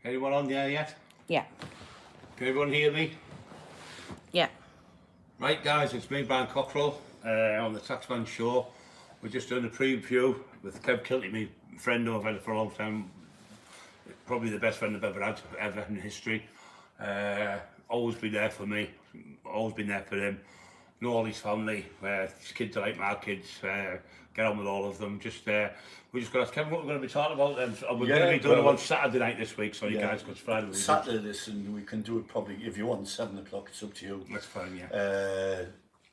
Anyone on there yet? Yeah. Can everyone hear me? Yeah. Right guys, it's me, Brian Cockerill, on the Taxman Show. We're just doing a preview with Kev Kilty, my friend who I've had for a long time. Probably the best friend I've ever had, ever in history. Always been there for me, always been there for him. Know all his family, his kids are like my kids, get on with all of them. We just got to ask Kevin what we're going to be talking about. We're going to be doing it on Saturday night this week, so you guys got Friday. Saturday this, and we can do it probably, if you want, 7 o'clock, it's up to you. That's fine, yeah.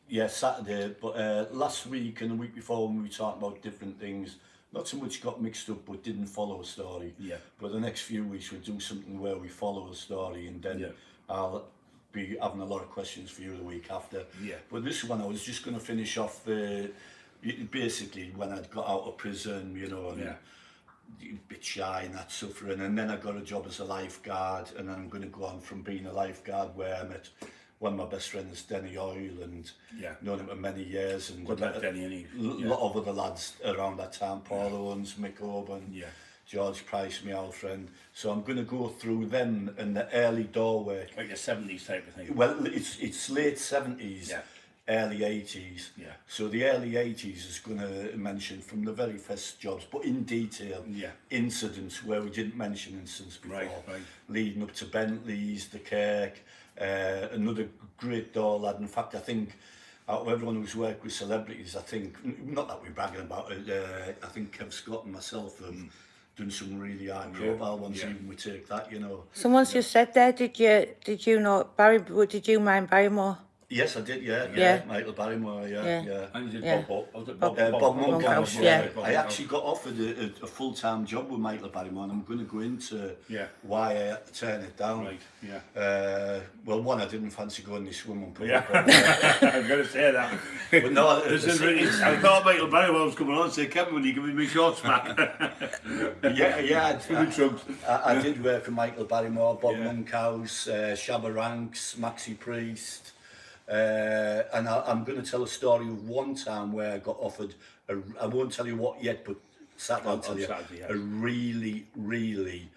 Yeah, Saturday, but last week and the week before when we were talking about different things, not so much got mixed up but didn't follow a story. Yeah. But the next few weeks we'll do something where we follow a story, and then I'll be having a lot of questions for you the week after. Yeah. But this one I was just going to finish off basically when I'd got out of prison, you know, and a bit shy and that suffering, and then I got a job as a lifeguard, and then I'm going to go on from being a lifeguard where I met one of my best friends, Denny Oil, and known him for many years, and Good lad, Denny, a lot of other lads around that time, Paul Owens, Mick Oban, George Price, my old friend. So I'm going to go through them in the early doorway. Like the 70s type of thing. Well, it's late 70s, early 80s. Yeah. So the early 80s is going to mention from the very first jobs, but in detail, incidents where we didn't mention incidents before. Right. Leading up to Bentley's, the Kirk, another great door lad. In fact, I think out of everyone who's worked with celebrities, I think, not that we're bragging about it, I think Kev Scott and myself have done some really high profile ones, even we take that, you know. Someone's just said there, did you know did you mind Barrymore? Yes, I did, Michael Barrymore, And you did Bob Monkhouse, yeah. I actually got offered a full-time job with Michael Barrymore, and I'm going to go into why I had to turn it down. Right, well, one, I didn't fancy going in the swimming pool. I was going to say that. But no, I thought Michael Barrymore was coming on and say, Kevin, will you give me my shorts back? I did work for Michael Barrymore, Bob Monkhouse, Shabba Ranks, Maxi Priest. And I'm going to tell a story of one time where I got offered, I won't tell you what yet, but I'll tell you, a really, really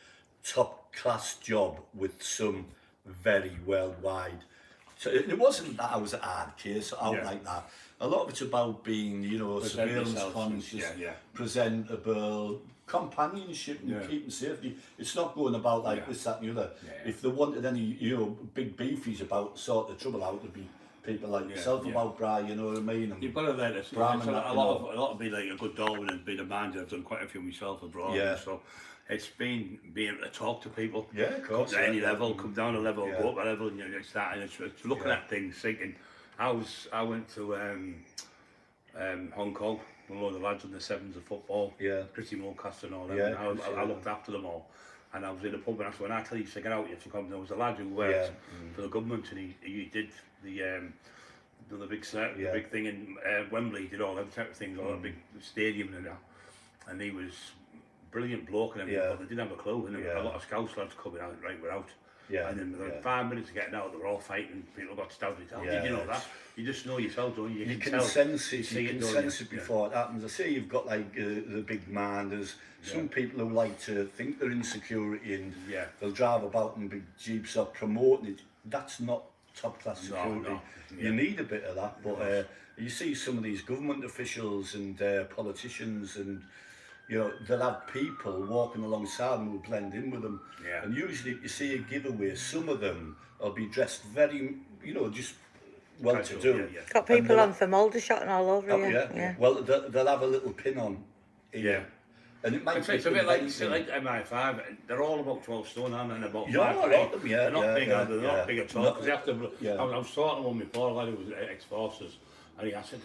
top class job with some very worldwide. So it wasn't that I was a hard case out like that. A lot of it's about being, you know, surveillance conscious, presentable, companionship and keeping safety. It's not going about like this, that and the other. If they wanted any, you know, big beefies about sort the trouble out, there'd be people like yourself about Brian, you know what I mean? And you've got to let it. A lot of being like a good Darwin and being a manager. I've done quite a few myself abroad. So it's been being able to talk to people. Yeah, of course. At any level, come down a level, go up a level, and you're starting. It's looking at things, thinking. I went to Hong Kong. A lot of the lads in the sevens of football, Christy Mulcaster and all that. I looked after them all, and I was in a pub, and when I tell you to get out, you have to come. There was a lad who worked for the government, and he did the big big thing in Wembley. He did all them type of things, all the big stadium and that. And he was brilliant bloke and everything, but they didn't have a clue. And there were a lot of Scouse lads coming out, right, we're out. And then within 5 minutes of getting out, they were all fighting. People got stabbed. Did you know that? You just know yourself, don't you? You can sense it. You can sense it before it happens. I say you've got like the big man. There's some people who like to think they're in security and they'll drive about in big jeeps or promoting it. That's not top class security. No. You need a bit of that. But you see some of these government officials and politicians, and you know, they'll have people walking alongside them who blend in with them. And usually if you see a giveaway, some of them will be dressed very, you know, just well-to-do. Got people on from Aldershot and all over Well, they'll have a little pin on here. And it might it's a bit like MI5. They're all about 12 stone, aren't they? And about 5 of them, they're not big, they're not big at all. Because they have to. I was talking to one before, a lad who was ex-forces. And I said,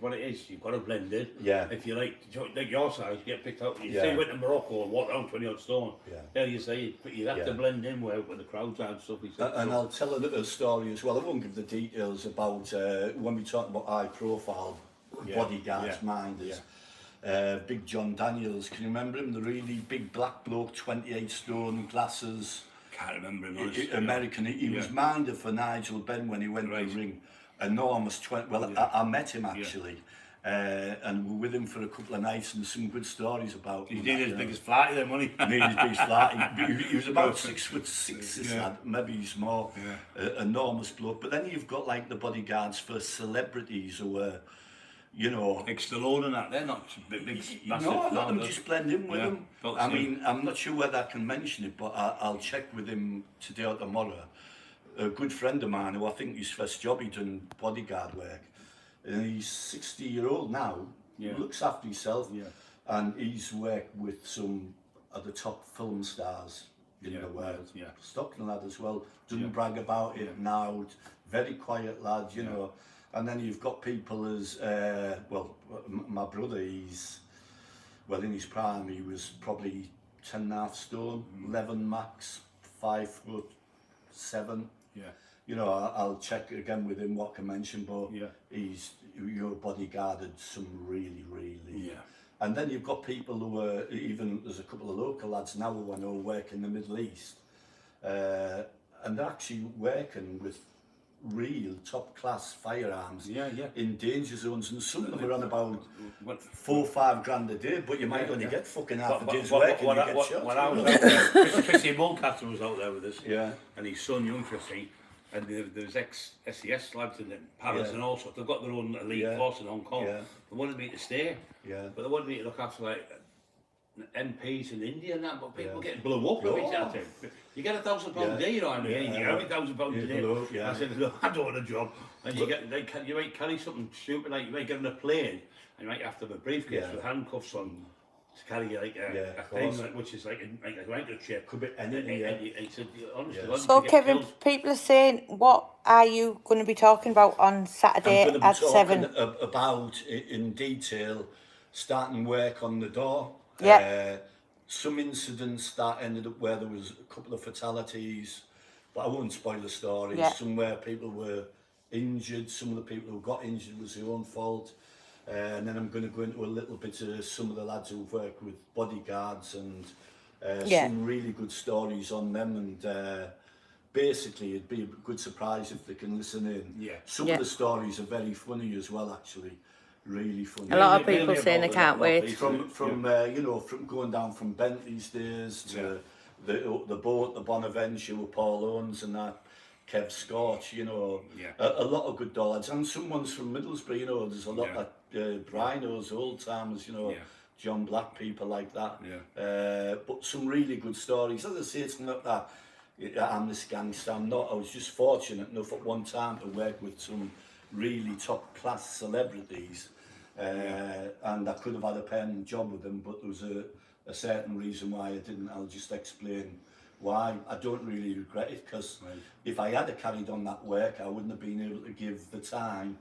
what it is, you've got to blend in. If you like your size, you get picked up. You say you went to Morocco and walked around 20 odd stone. There you say, but you have to blend in where the crowds are and stuff. And I'll tell a little story as well. I won't give the details about when we talk about high profile bodyguards, minders. Big John Daniels, can you remember him? The really big black bloke, 28 stone, glasses. Can't remember him. American. He was minder for Nigel Benn when he went to the ring. Enormous 20. Well, I met him actually, and we're with him for a couple of nights, and there's some good stories about him. He's nearly as big as Flighty then, wasn't he? Nearly as big as Flighty. He was about 6'6", this lad, maybe he's more. Enormous bloke. But then you've got like the bodyguards for celebrities who were, you know, Like Stallone and that, they're not big massive. no, let them just blend in with him. felt I the same. mean, I'm not sure whether I can mention it, but I'll check with him today or tomorrow. A good friend of mine who I think his first job he done bodyguard work, and he's 60-year-old now. Yeah. Looks after himself, Yeah. and he's worked with some of the top film stars in the world. Yeah. Stockton lad as well. Doesn't brag about it now. Very quiet lad, you know. And then you've got people as well. My brother, he's in his prime. He was probably 10.5 stone, 11 max, 5'7". Yeah. You know, I'll check again with him what I can mention, but you're bodyguarded some really. Yeah. And then you've got people who are, even there's a couple of local lads now who I know work in the Middle East, and they're actually working with real top class firearms in danger zones, and some of them are on about 4 or 5 grand a day, but you might only get fucking half a day's work and you get shot. When I was out there, Chrissy Mulcaster was out there with us, and his son, young Chrissy, and there's ex-SES lads in Paris and all sorts. They've got their own elite force in Hong Kong. They wanted me to stay, but they wanted me to look after like MPs in India and that, but people get blew up with each other. You get £1,000 a day, you know what I mean? You get every £1,000 a day. I said, no, I don't want a job. And you might carry something stupid, like you might get on a plane, and you might have to have a briefcase with handcuffs on to carry like a thing, which is like a microchip. Could be anything. Honestly, So Kevin, people are saying, what are you going to be talking about on Saturday I'm at 7? About in detail, starting work on the door. Some incidents that ended up where there was a couple of fatalities, but I won't spoil the story. Some where people were injured, some of the people who got injured was their own fault. And then I'm going to go into a little bit of some of the lads who've worked with bodyguards and some really good stories on them. And basically, it'd be a good surprise if they can listen in. Some of the stories are very funny as well, actually. Really funny. A lot of people saying they can't wait. From you know, from going down from Bentley's days to the boat, the Bonaventure with Paul Owens and that, Kev Scorch, you know, a lot of good dollars. And someone's from Middlesbrough, you know, there's a lot of Brinos, old timers, you know, John Black, people like that. But some really good stories. As I say, it's not that I'm this gangster, I'm not. I was just fortunate enough at one time to work with some really top class celebrities, and I could have had a permanent job with them, but there was a certain reason why I didn't. I'll just explain why. I don't really regret it, because if I had carried on that work, I wouldn't have been able to give the time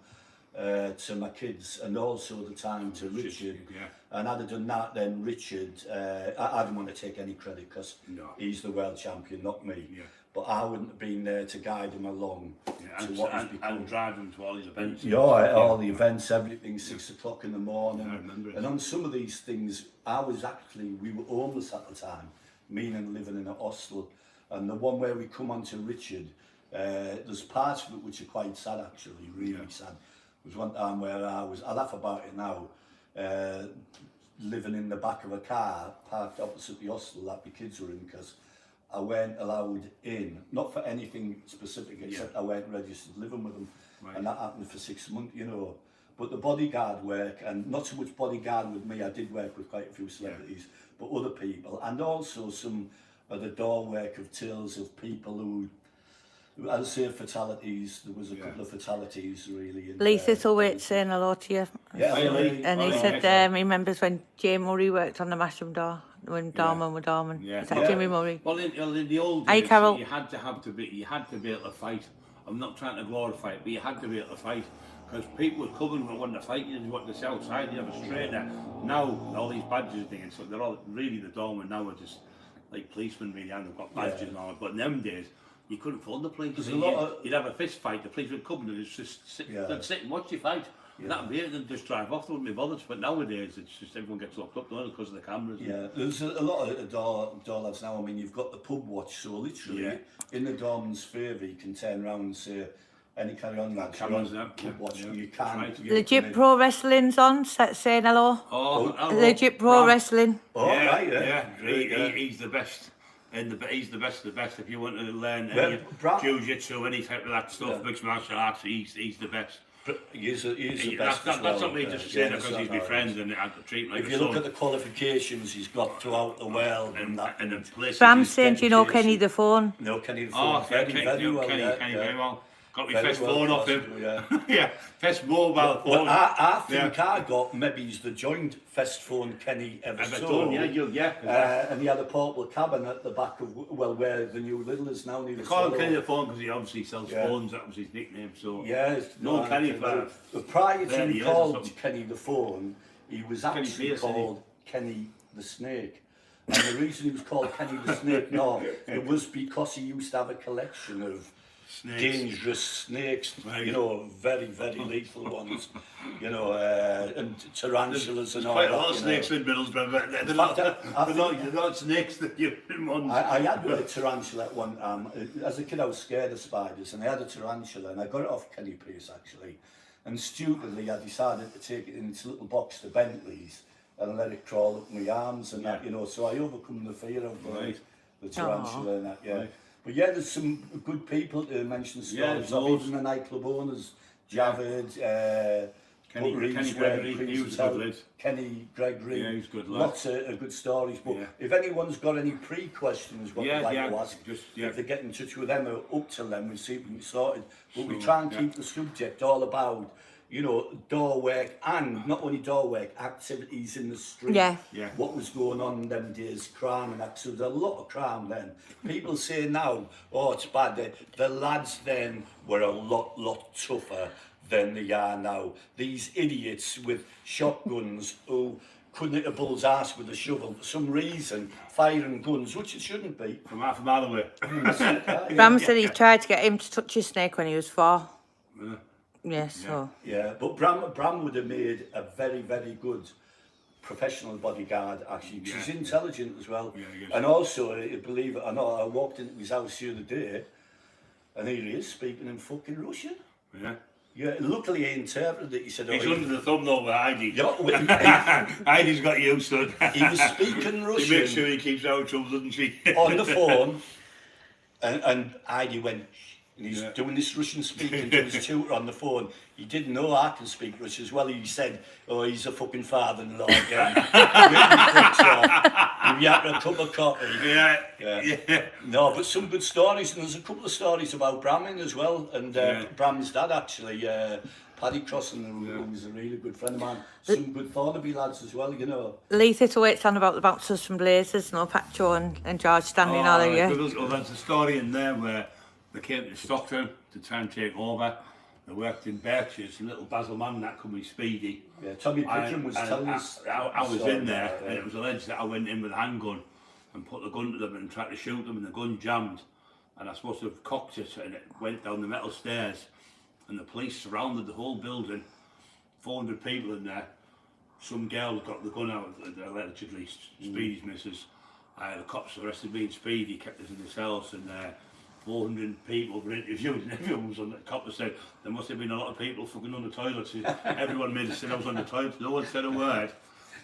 to my kids and also the time to Richard. And I'd have done that, then Richard, I don't want to take any credit, because he's the world champion, not me. But I wouldn't have been there to guide him along to what has become. And drive him to all these events. All the events, everything, 6 o'clock in the morning. I remember it. And on some of these things, we were homeless at the time, meaning living in a hostel. And the one where we come on to Richard, there's parts of it which are quite sad, actually, really sad. There was one time where I laugh about it now, living in the back of a car parked opposite the hostel that my kids were in, because I weren't allowed in, not for anything specific, except I weren't registered living with them. And that happened for 6 months, you know. But the bodyguard work, and not so much bodyguard with me, I did work with quite a few celebrities, but other people, and also some of the door work of tales of people who, as I say, fatalities. There was a couple of fatalities, really. Lee Thistlewaite's saying hello to you. And he said he remembers when Jay Murray worked on the Masham door, when Dorman were Dorman. Is that Jimmy Murray? Well, in the old days, you had to be able to fight. I'm not trying to glorify it, but you had to be able to fight, because people were coming and wanting to fight you, and wanted to sell outside. You have a straightener. Now all these badges and things, so they're all really the Dorman now are just like policemen, really, and they've got badges and all. But in them days, you couldn't phone the police. You'd have a fist fight, the police would come and just sit and watch you fight. That'd be it, and just drive off, they wouldn't be bothered. But nowadays, it's just everyone gets locked up, don't they, because of the cameras. There's a lot of door lads now. I mean, you've got the pub watch, so literally, in the doorman's favour, you can turn around and say, Any carry on, lads? Cameras now. You can't. Right. Legit Pro Wrestling's on, saying hello. Oh, hello. Legit Pro Wrestling. Oh, yeah, right, he's the best. He's the best of the best. If you want to learn any jiu-jitsu, any type of that stuff, mixed martial arts, he's the best. He's the best. That's not me just saying because he's my friend and I treat him like if you look at the qualifications he's got throughout the world and that. And the places. Bram saying, do you know Kenny the Phone? No, Kenny the Phone. Kenny very well. Got my first phone off him. Yeah, first mobile phone. I think I got maybe he's the joint first phone Kenny ever saw. And he had a portable cabin at the back of where the new Lidl is now. They call him Kenny the Phone because he obviously sells phones. That was his nickname. So no Kenny for prior to being called Kenny the Phone, he was actually called Kenny the Snake. And the reason he was called Kenny the Snake, it was because he used to have a collection of dangerous snakes, you know, very, very lethal ones, you know, and tarantulas and all that. Quite a lot of snakes in Middlesbrough, but they're not snakes that you want. I had a tarantula at one time. As a kid, I was scared of spiders, and I had a tarantula, and I got it off Kenny Pierce actually. And stupidly, I decided to take it in its little box to Bentley's and let it crawl up my arms and that, you know. So I overcome the fear of the tarantula and that, Right. But yeah, there's some good people to mention stories of, even the nightclub owners, Javed, Kenny Gregory, he was a good lad. Kenny Gregory, he's good lad. Lots of good stories. But if anyone's got any pre-questions, what they'd like to ask, if they get in touch with them or up to them, we see if we can sort it. But we try and keep the subject all about, you know, door work, and not only door work, activities in the street. What was going on in them days, crime and that. So there's a lot of crime then. People say now, oh, it's bad. The lads then were a lot tougher than they are now. These idiots with shotguns who couldn't hit a bull's ass with a shovel for some reason, firing guns, which it shouldn't be. From half a mile away. Bram said he tried to get him to touch his snake when he was 4. But Bram would have made a very, very good professional bodyguard actually. He's intelligent as well. And also, believe it or not, I walked into his house the other day and here he is speaking in fucking Russian. Luckily he interpreted it. He said, he's under the thumb though with Heidi. Heidi's got used to it. He was speaking Russian. She makes sure he keeps out of trouble, doesn't she? On the phone, and Heidi went, and he's doing this Russian speaking to his tutor on the phone. He didn't know I can speak Russian as well. He said, oh, he's a fucking father-in-law again. You have a cup of coffee. No, but some good stories, and there's a couple of stories about Braming as well, and Bram's dad actually, Paddy Crossan, who was a really good friend of mine. Some good Thornaby lads as well, you know. Lee Thitterwaite's on about the bouncers from Blazers, Pacho and George standing all of you. Well, there's a story in there where they came to Stockton to try and take over. They worked in Birches, and little Basil Mann that come with Speedy. Yeah, Tommy Pickering was telling us. I was in there, and it was alleged that I went in with a handgun and put the gun to them and tried to shoot them, and the gun jammed. And I was supposed to have cocked it, and it went down the metal stairs. And the police surrounded the whole building, 400 people in there. Some girl got the gun out, allegedly, Speedy's missus. The cops arrested me and Speedy, kept us in the cells, and 400 people were interviewed, and everyone was on the cop said there must have been a lot of people fucking on the toilets. Everyone made us say I was on the toilet, no one said a word.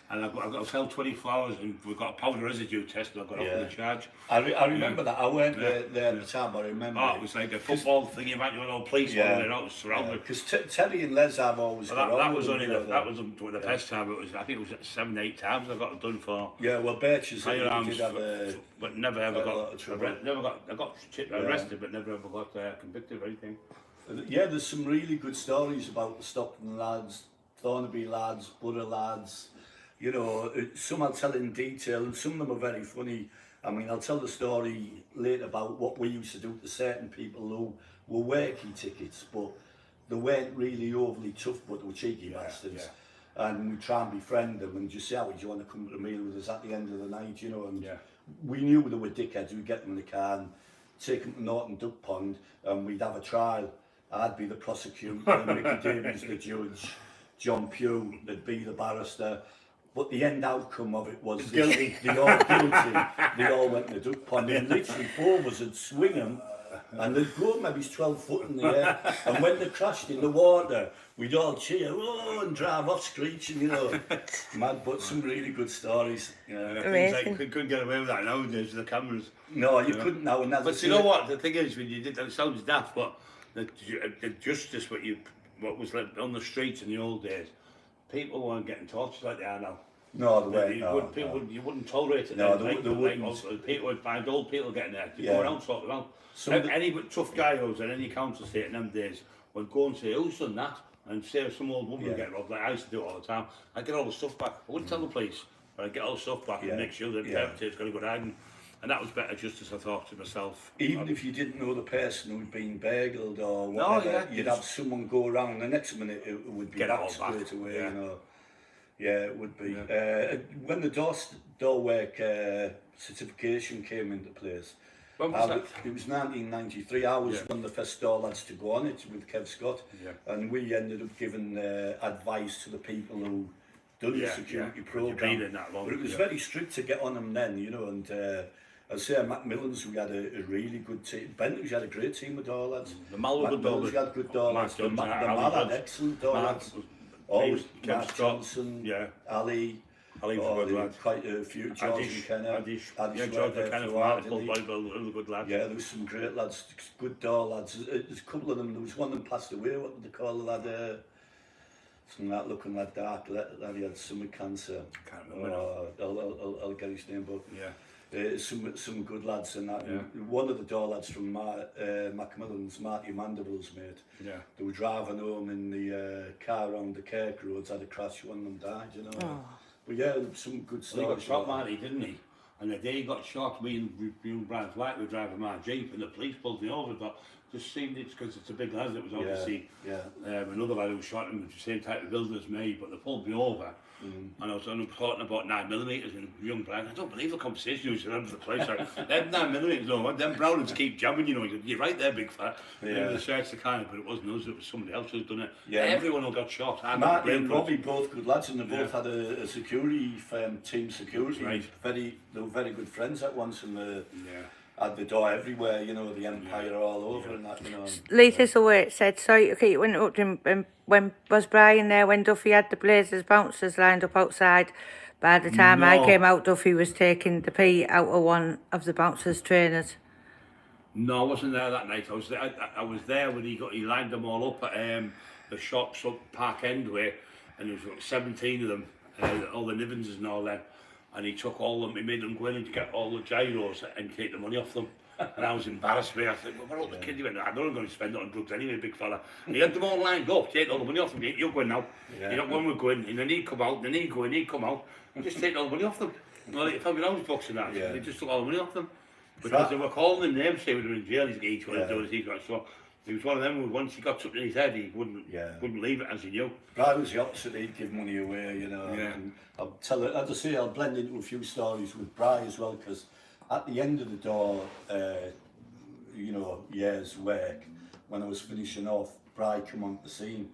And I got to tell 24 hours, and we got a powder residue test, and I got off with a charge. I remember that. I went there at the time, but I remember. Oh, it was like a football thing about you know, police were out surrounded. Because Terry and Les have always. That was only that was the first time. It was, I think it was 7-8 times I got done for. Yeah, well, Birches did have but never ever got I got arrested, but never ever got convicted or anything. Yeah, there's some really good stories about the Stockton lads, Thornaby lads, Borough lads. You know, some I'll tell in detail, and some of them are very funny. I mean, I'll tell the story later about what we used to do to certain people who were working tickets, but they weren't really overly tough, but they were cheeky bastards. And we try and befriend them and just say, oh, do you want to come to a meal with us at the end of the night, you know? And we knew they were dickheads. We'd get them in the car and take them to Norton Duck Pond, and we'd have a trial. I'd be the prosecutor, Mickey Davies the judge, John Pugh would be the barrister. But the end outcome of it was they all guilty. They all went to the duck pond, and literally 4 of us would swing them And they'd go maybe 12 foot in the air, and when they crashed in the water, we'd all cheer, oh, and drive off screeching, you know. Mad, but some really good stories. Yeah, things like you couldn't get away with that nowadays with the cameras. No, you couldn't now. And but you know what? The thing is, when you did that, it sounds daft, but the justice what was like on the streets in the old days, people weren't getting tortured like they are now. No, they weren't. You wouldn't tolerate it. No, then, they wouldn't. People would find old people getting there. You go around talking around. Any tough guy who was in any council estate in them days would go and say, who's done that? And say some old woman would get robbed. Like I used to do it all the time. I'd get all the stuff back. I wouldn't tell the police, but I'd get all the stuff back and make sure that the perpetrator's got a good hiding. And that was better justice, I thought to myself. Even if you didn't know the person who'd been burgled or whatever, you'd have someone go around. The next minute it would be back straight away, you know. Yeah, it would be. When the door work certification came into place, when was that? It was 1993. I was one of the first door lads to go on it with Kev Scott, and we ended up giving advice to the people who done the security programme. But it was very strict to get on them then, you know, and I'd say at Macmillan's we had a really good team. Bentley's had a great team of door lads. The Mal had good door lads. The Mal had excellent door lads. Always Mark Johnson, Ali was a good lad. Quite a few, George McKenna. George McKenna from Article, really good lad. Yeah, there was some great lads, good door lads. There's a couple of them, there was one that passed away, what did they call the lad? Something like looking like dark, that he had stomach cancer. Can't remember. I'll get his name, but some good lads and that. One of the door lads from Macmillan's, Marty Mandible's mate. They were driving home in the car around the Kirk roads, had a crash, one of them died, you know. But yeah, some good stories. He got shot, Marty, didn't he? And the day he got shot, me and Brian Flight were driving my Jeep, and the police pulled me over. But just seemed it's because it's a big lad that was obviously another lad who shot him with the same type of build as me. But they pulled me over, and I was talking about 9mm and young Brian. I don't believe the conversation was around the place. Like, them 9mm, no, them Brownings keep jamming. You know, you're right there, big fat. They searched the car, but it wasn't us. It was somebody else who's done it. Everyone who got shot. Marty and Robbie, both good lads, and they both had a security firm, team security. They were very good friends at once, and had the door everywhere, you know, the Empire all over and that, you know. Latest away it said, sorry, okay, it went up to him, when was Brian there when Duffy had the Blazers bouncers lined up outside? By the time I came out, Duffy was taking the pee out of one of the bouncers' trainers. No, I wasn't there that night. I was there when he lined them all up at the shops up Park End way, and there was like 17 of them, all the Nivenses and all them. And he took all of them, he made them go in and get all the gyros and take the money off them. And I was embarrassed with it. I said, well, where are all the kids? He went, I know I'm going to spend it on drugs anyway, big fella. And he had them all lined up, take all the money off them. You're going now. You're not when we're going. And then he'd come out, then he'd go in, he'd come out, and just take all the money off them. Well, he found me those books and that. They just took all the money off them. Because they were calling him names, say they were in jail, each one of those he got. So he was one of them who, once he got something in his head, he wouldn't leave it, as he knew. Brian was the opposite, he'd give money away, you know. And I'll tell it, as I say, I'll blend into a few stories with Brian as well, because at the end of the door, you know, years work, when I was finishing off, Brian came on the scene.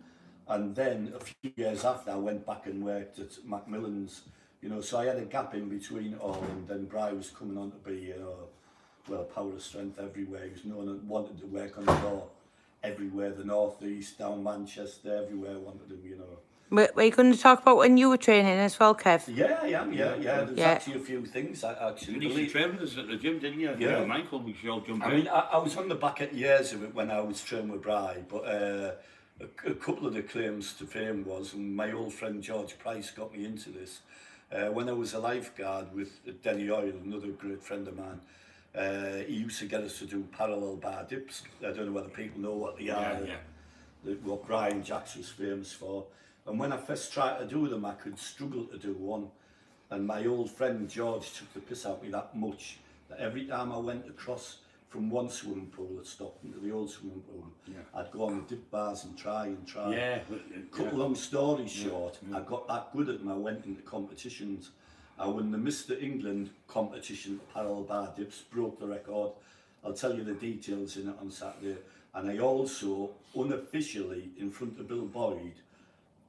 And then a few years after, I went back and worked at Macmillan's, you know, so I had a gap in between all, and then Brian was coming on to be, you know, well, power of strength everywhere. He was known and wanted to work on the door everywhere, the north, the east, down Manchester, everywhere wanted him, you know. Were you going to talk about when you were training as well, Kev? Yeah, I am, There's actually a few things, actually. You used to train with us at the gym, didn't you? Yeah. Michael, we should all jump in. I mean, I was on the back at years of it when I was training with Bri, but a couple of the claims to fame was, and my old friend George Price got me into this, when I was a lifeguard with Denny Oil, another great friend of mine. He used to get us to do parallel bar dips. I don't know whether people know what they are, what Brian Jacks was famous for. And when I first tried to do them, I could struggle to do one. And my old friend George took the piss out of me that much, that every time I went across from one swimming pool at Stockton to the old swimming pool, I'd go on the dip bars and try. Cut long story short, I got that good at them, I went into competitions. I won the Mr. England competition for parallel bar dips, broke the record. I'll tell you the details in it on Saturday. And I also, unofficially, in front of Bill Boyd,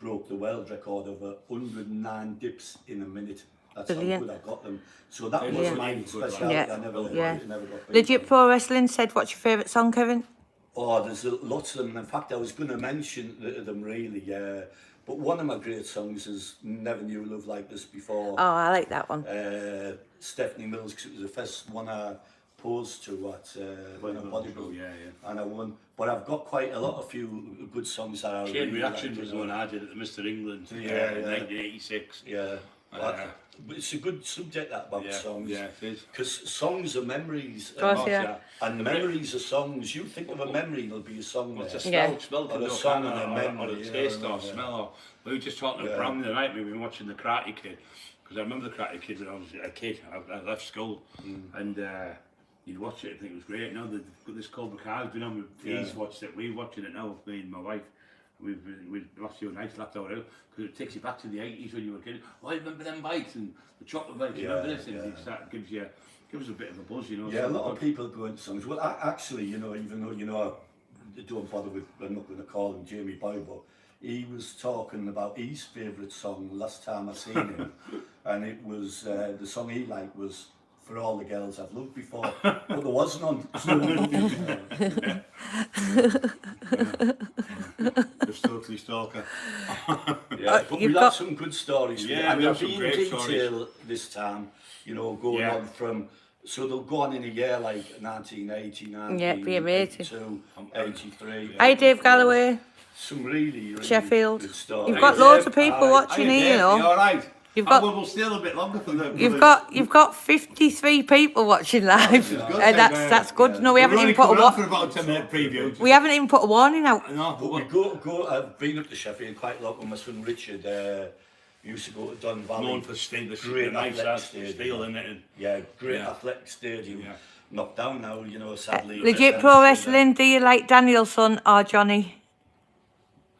broke the world record of 109 dips in a minute. That's Brilliant. how good I got them. So that was Yeah. my speciality. Yeah. I never, Yeah. it never got beat. Legit Pro Wrestling said, what's your favourite song, Kevin? Oh, there's lots of them. In fact, I was going to mention them really. But one of my great songs is "Never Knew Love Like This Before." Oh, I like that one. Stephanie Mills, because it was the first one I posed to at when I bodybuilt, and I won. But I've got quite a few good songs that I Chain really Reaction like, was the one I did at the Mr. England in Yeah. 1986. Yeah. But it's a good subject that about songs. Yeah, it is. Because songs are memories. Of course, yeah. And memories are songs. You think of a memory, there'll be a song Well, there. it's a Yeah. smell Or from a the song can, and a or memory, a taste yeah, or yeah. smell. Or, we were just talking to Bram the other night, we've been watching The Karate Kid, because I remember The Karate Kid when I was a kid. I left school, and you'd watch it and think it was great. Now they've got this Cobra Kai's been on, he's watched it, we're watching it now, me and my wife. We've watched you nice laughed out because it takes you back to the 80s when you were a kid. Oh, I remember them bites and the chocolate bites. You remember this? And it gives us a bit of a buzz, you know. Yeah, a lot of people go into songs. Well, actually, you know, even though don't bother with, I'm not going to call him Jamie Boy, but he was talking about his favourite song last time I seen him, and it was the song he liked was "For All the Girls I've Loved Before," but there was none. Just totally stalker. But we had some good stories. Yeah, and we we'll have some be in great detail stories. this time. You know, going on from. So they'll go on in a year like 1980, Yeah, it'd be amazing. 1982, 83. Hi, Dave Galloway. Some really Sheffield. good stories. You've got loads of people watching here, you know. All right. You've got. We'll stay a little bit longer for them. You've got 53 people watching live, and that's good. No, we haven't even put a for about a 10-minute preview. we haven't even put a warning out. No, But we go. I've been up to Sheffield quite a lot with my son Richard. Used to go to Don Valley. known for steel, Great nice athletic ass stadium. steel in it. Yeah, great athletic stadium. Yeah. Knocked down now, you know, sadly. Legit Pro Wrestling. Do you like Danielson or Johnny?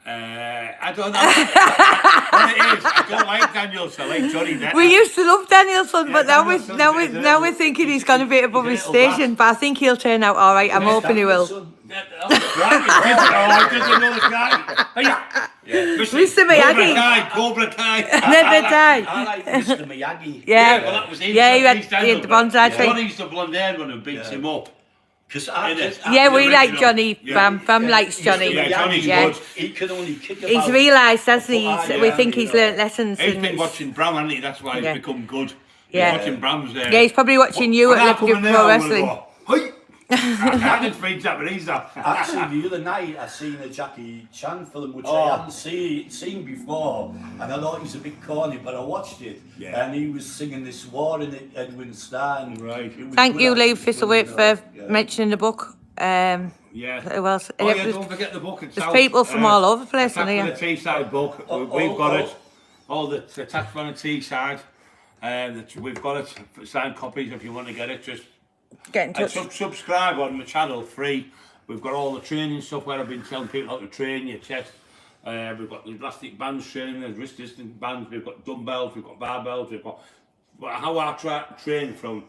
I don't know what it is. I don't like Danielson. I like Johnny better. We used to love Danielson, but now Danielson's we're thinking he's gone a bit above his He's a little station. But I think he'll turn out all right. I'm hoping he will. Mr. Miyagi. Cobra Kai. Never die. I like Mr. Miyagi. Yeah. Well, that was him. Yeah, he had the bonsai tree. Johnny's the blonde haired one who beats him up. Yeah, we like Johnny. Bam likes Johnny. Yeah, Johnny's good. He can only kick about. He's realised, hasn't he? We think he's learnt lessons. He's been watching Bram, hasn't he? That's why he's become good. Yeah. He's watching Bram's there. Yeah, he's probably watching you at Legit Pro Wrestling. I didn't speak Japanese, that. Actually, the other night I seen a Jackie Chan film which I hadn't seen before, and I thought he's a bit corny, but I watched it, and he was singing this War in Edwin Starr. Right. Thank you, Lee Thistlethwaite, for mentioning the book. Yeah. Who else? Oh yeah, don't forget the book. There's people from all over the place in Attack here. for the Teesside book. We've got it. All the Attack for the Teesside. We've got it. Signed copies if you want to get it. Just Get in touch. subscribe on the channel, free. We've got all the training stuff where I've been telling people how to train your chest. We've got the elastic bands training, the resist resistance bands, we've got dumbbells, we've got barbells, we've got how I train from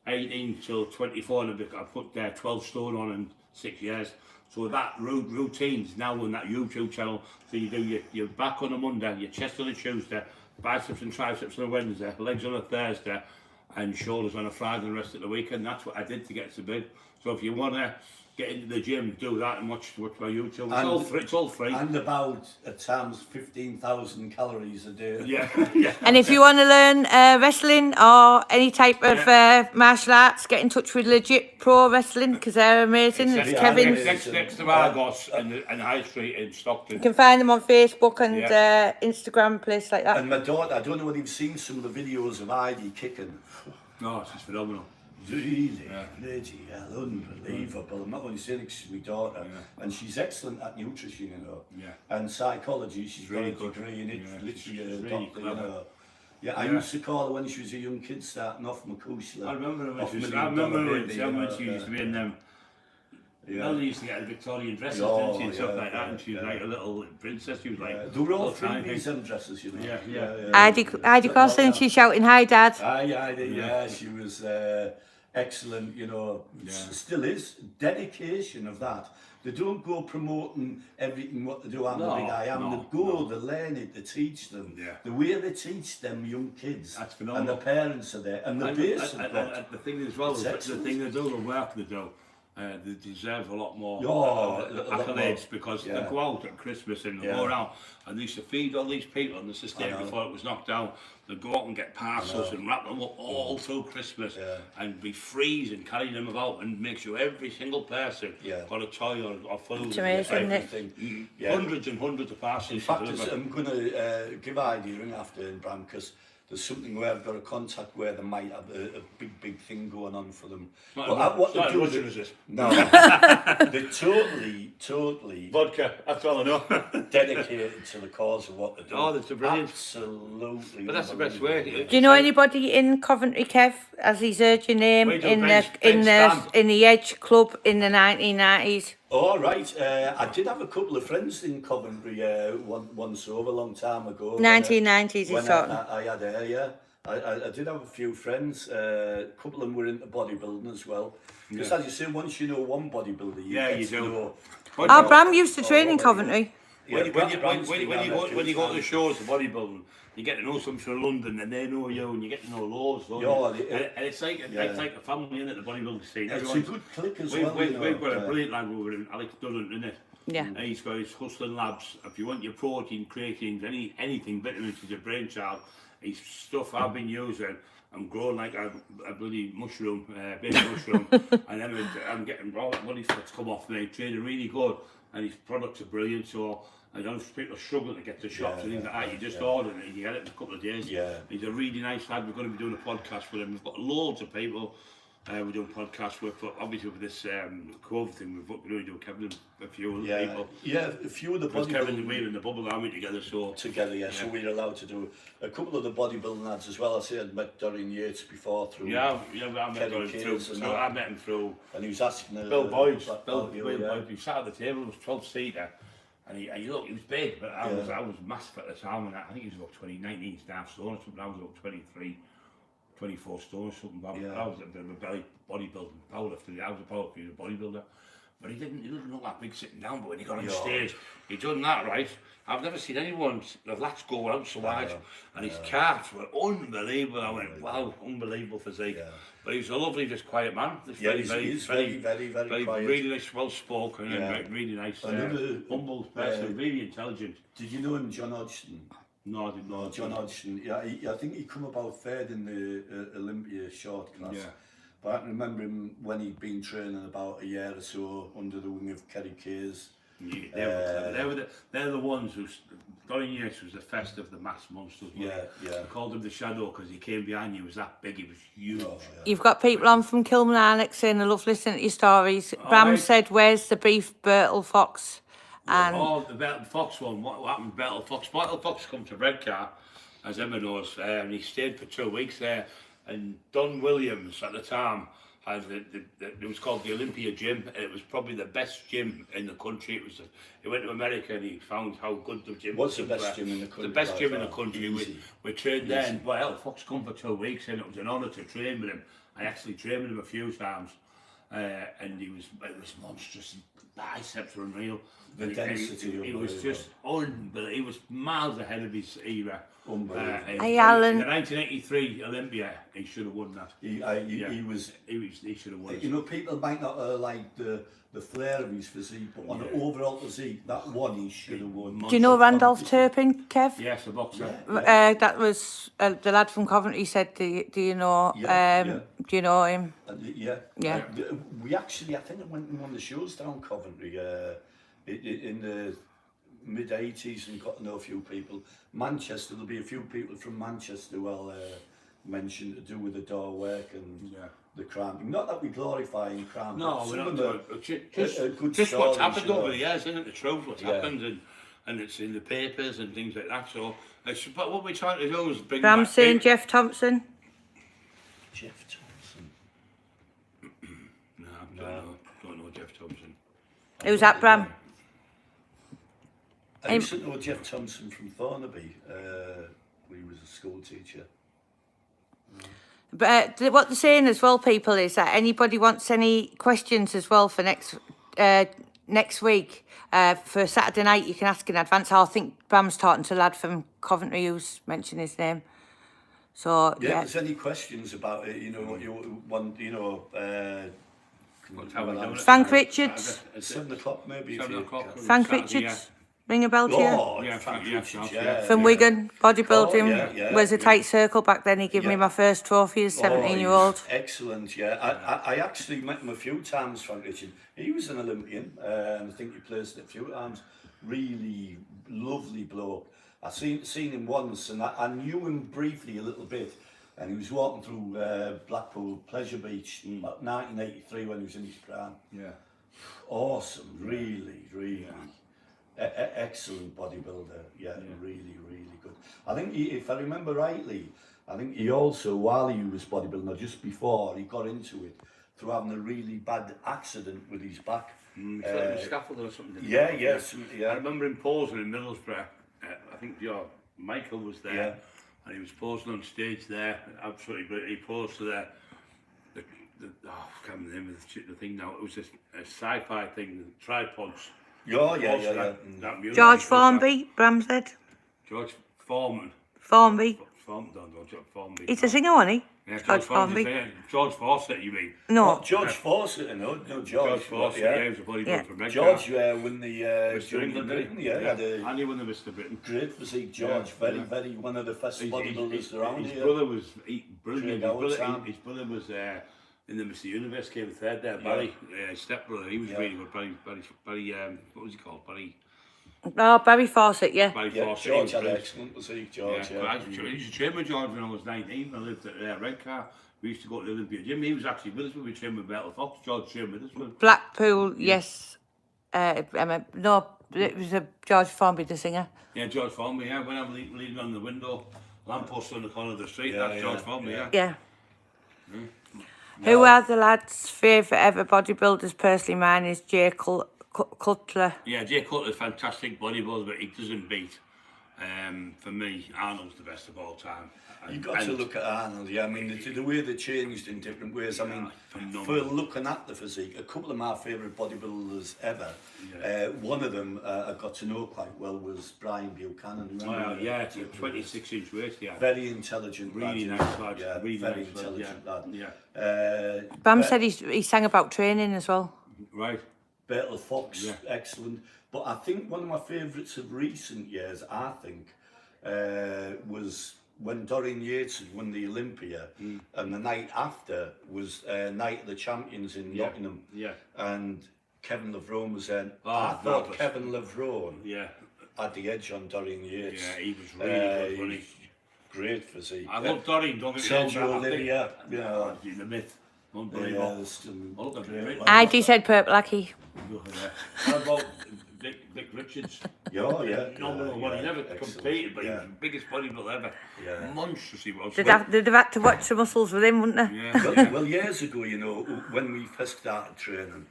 18 till 24, and I've put 12 stone on in 6 years. So that routine's now on that YouTube channel. So you do your back on a Monday, your chest on a Tuesday, biceps and triceps on a Wednesday, legs on a Thursday, and shoulders on a Friday and the rest of the weekend. That's what I did to get to bid. So if you want to get into the gym, do that and watch my YouTube. It's all free. And about at times 15,000 calories a day. Yeah. And if you want to learn wrestling or any type of martial arts, get in touch with Legit Pro Wrestling because they're amazing. It's Kevin's. Next to Argos and High Street in Stockton. You can find them on Facebook and Instagram, place like that. And my daughter, I don't know whether you've seen some of the videos of Heidi kicking. No, it's just phenomenal. Really, bloody hell, unbelievable. I'm not only saying it, she's my daughter, and she's excellent at nutrition, you know, and psychology. She's really got a degree in it, literally a really doctor, you know. Yeah, I used to call her when she was a young kid, starting off Makushla. I remember her when she used to be in them. Melanie used to get a Victorian dresses, didn't she, and stuff like that, and she was like a little princess. She was like. They were all freebies and dresses, you know. Heidi Carson, she's shouting, "Hi, Dad." Heidi, she was excellent, you know, still is, dedication of that. They don't go promoting everything what they do, I'm the big I am. They go, they learn it, they teach them. The way they teach them young kids, that's phenomenal. and the parents are there, and the base of and the thing as well, the thing they do, the work they do, they deserve a lot more accolades because they go out at Christmas and they go around and they used to feed all these people on the sustain before it was knocked down. They go out and get parcels and wrap them up all through Christmas and be freezing, carrying them about and make sure every single person got a toy or food. It's amazing, isn't it? Hundreds and hundreds of parcels. In fact, I'm going to give idea ring after in Bram, because there's something where I've got a contact where they might have a big thing going on for them. What they do is it? No, they're totally vodka. That's all I know. dedicated to the cause of what they're doing. Oh, that's brilliant. Absolutely. But that's the best way. Do you know anybody in Coventry, Kev? As he's heard your name in the Edge Club in the 1990s. Oh, right. I did have a couple of friends in Coventry once over a long time ago. 1990s, he's talking. I had I did have a few friends. A couple of them were into bodybuilding as well. Because as you say, once you know one bodybuilder, you do. Bram used to train in Coventry. When you go to the shows, the bodybuilding, you get to know some from London and they know you and you get to know loads. And it's like a family in it, the bodybuilding scene. It's a good click as well. We've got a brilliant lad over in Alex Dunn, in it. Yeah. And he's got his Hustling Labs. If you want your protein, creatine, anything, vitamins to your brainchild, his stuff I've been using. I'm growing like a bloody mushroom, baby mushroom, and then I'm getting body fats come off me. Training really good, and his products are brilliant. So I know people are struggling to get to shops and things like that. You just order it and you get it in a couple of days. He's a really nice lad. We're going to be doing a podcast with him. We've got loads of people we're doing podcasts with, but obviously with this COVID thing, we're going to do Kevin and a few other people. Yeah, a few of the bodybuilding. Kevin and we're in the bubble army together, so. Together, so we're allowed to do a couple of the bodybuilding lads as well. I say I'd met Dorian Yates before through. I met him through. So I met him through. And he was asking Bill Boyd. We sat at the table. It was 12-seater. And he looked, he was big, but I was massive at the time, and I think he was about 19 staff stone or something. I was about 24 stone or something. I was a bit of a belly bodybuilding powerlifter. I was a powerlifter, a bodybuilder. But he didn't look that big sitting down, but when he got on stage, he done that right. I've never seen anyone, the lats go out so wide, and his calves were unbelievable. I went, wow, unbelievable physique. But he was a lovely, just quiet man. He's very quiet. Really nice, well spoken, and really nice, humble person, really intelligent. Did you know him, John Hodgson? No, I didn't know. John Hodgson, I think he come about third in the Olympia short class. But I can remember him when he'd been training about a year or so under the wing of Kerry Kayes. They're the ones who, Dorian Yates was the first of the mass monsters. They called him the Shadow because he came behind you, he was that big, he was huge. You've got people on from Kilmarnock saying they love listening to your stories. Bram said, where's the beef Bertle Fox? And the Bertle Fox one, what happened to Bertle Fox? Bertle Fox come to Redcar, as Emma knows, and he stayed for 2 weeks there. And Don Williams at the time had it was called the Olympia Gym, and it was probably the best gym in the country. He went to America and he found how good the gym was. What's the best gym in the country? The best gym in the country. We trained there, and Fox come for 2 weeks, and it was an honour to train with him. I actually trained with him a few times, and it was monstrous. Biceps were unreal. The density. He was just unbelievable. He was miles ahead of his era. Unbelievable. Hey, Alan. In the 1983 Olympia, he should have won that. He should have won it. You know, people might not like the flair of his physique, but on the overall physique, that one he should have won. Do you know Randolph Turpin, Kev? Yes, a boxer. That was the lad from Coventry said, do you know do you know him? We actually, I think I went on one of the shows down Coventry in the mid-80s and got to know a few people. Manchester, there'll be a few people from Manchester who I'll mention to do with the door work and the cramping. Not that we glorify crime. No, we're not doing it. Just what's happened over the years, isn't it? The truth, what's happened, and it's in the papers and things like that. So, but what we're trying to do is bring Bram back... saying Jeff Thompson. Jeff Thompson? No, I don't know Jeff Thompson. Who's that, Bram? I used to know Jeff Thompson from Thornaby. He was a school teacher. But what they're saying as well, people, is that anybody wants any questions as well for next week, for Saturday night, you can ask in advance. I think Bram's talking to a lad from Coventry who's mentioned his name. So, If there's any questions about it, you know, what you want, you know, Frank Richards. at 7 o'clock maybe. 7 o'clock. Frank Richards. Ring a bell to you? Oh, Yeah, Frank Richards, Richards, yeah. From Wigan, bodybuilding. Oh, yeah, Was a tight circle back then. He gave me my first trophy as 17-year-old. Excellent, yeah. I actually met him a few times, Frank Richards. He was an Olympian, and I think he placed it a few times. Really lovely bloke. I seen him once, and I knew him briefly a little bit. And he was walking through Blackpool Pleasure Beach in 1983 when he was in his prime. Yeah. Awesome, really. Excellent bodybuilder, really good. I think if I remember rightly, I think he also, while he was bodybuilding, or just before, he got into it through having a really bad accident with his back. Scaffolding or something. Yeah. I remember him posing in Middlesbrough. I think Michael was there, and he was posing on stage there. Absolutely great. He posed to I can't remember the thing now. It was a sci-fi thing, tripods. Yeah. George Formby, Bram said. George Foreman. Formby. Formby. He's a singer, wasn't he? Yeah, George Formby. George Fawcett, you mean? No. George Fawcett, no, George Fawcett, yeah. He was a bodybuilder from Redcar. George won the Mr. England, England, yeah. And he won the Mr. Britain. Great physique, George. Very one of the first bodybuilders around here. His brother was brilliant. His brother was in the Mr. Universe, came third there. Barry, his stepbrother, he was really good. Barry, what was he called? Barry Fawcett, yeah. Barry Fawcett. George had excellent physique, George. I used to train with George when I was 19. I lived at Redcar. We used to go to the Olympia gym. He was actually with us when we trained with Bertel Fox. George trained with us. Blackpool, yes. No, it was George Formby, the singer. Yeah, George Formby, yeah. When I'm leaning on the window, lamppost on the corner of the street, that's George Formby, yeah. Who are the lads' favourite ever bodybuilders? Personally, mine is Jay Cutler. Yeah, Jay Cutler's fantastic bodybuilder, but he doesn't beat. For me, Arnold's the best of all time. You've got to look at Arnold, yeah. I mean, the way they changed in different ways. I mean, for looking at the physique, a couple of my favourite bodybuilders ever, one of them I got to know quite well was Brian Buchanan. It's a 26-inch waist, yeah. Very intelligent really lad. Nice lad. Yeah, really very nice intelligent lad. Yeah. Bam said he sang about training as well. Right. Bertel Fox, excellent. But I think one of my favourites of recent years, I think, was when Dorian Yates had won the Olympia, and the night after was Night of the Champions in Nottingham. Yeah. And Kevin Levrone was there. I thought Kevin Levrone had the edge on Dorian Yates. Yeah, he was really good, wasn't he? Great physique. I love Dorian, don't get me wrong. Sergio Olivia, the myth. Unbelievable. ID said Purple Lucky. How about Vic Richards? Yeah. Phenomenal one. He never competed, but he was the biggest bodybuilder ever. Yeah. Monstrous he was. They'd have had to watch the muscles with him, wouldn't they? Yeah. Well, years ago, you know, when we first started training,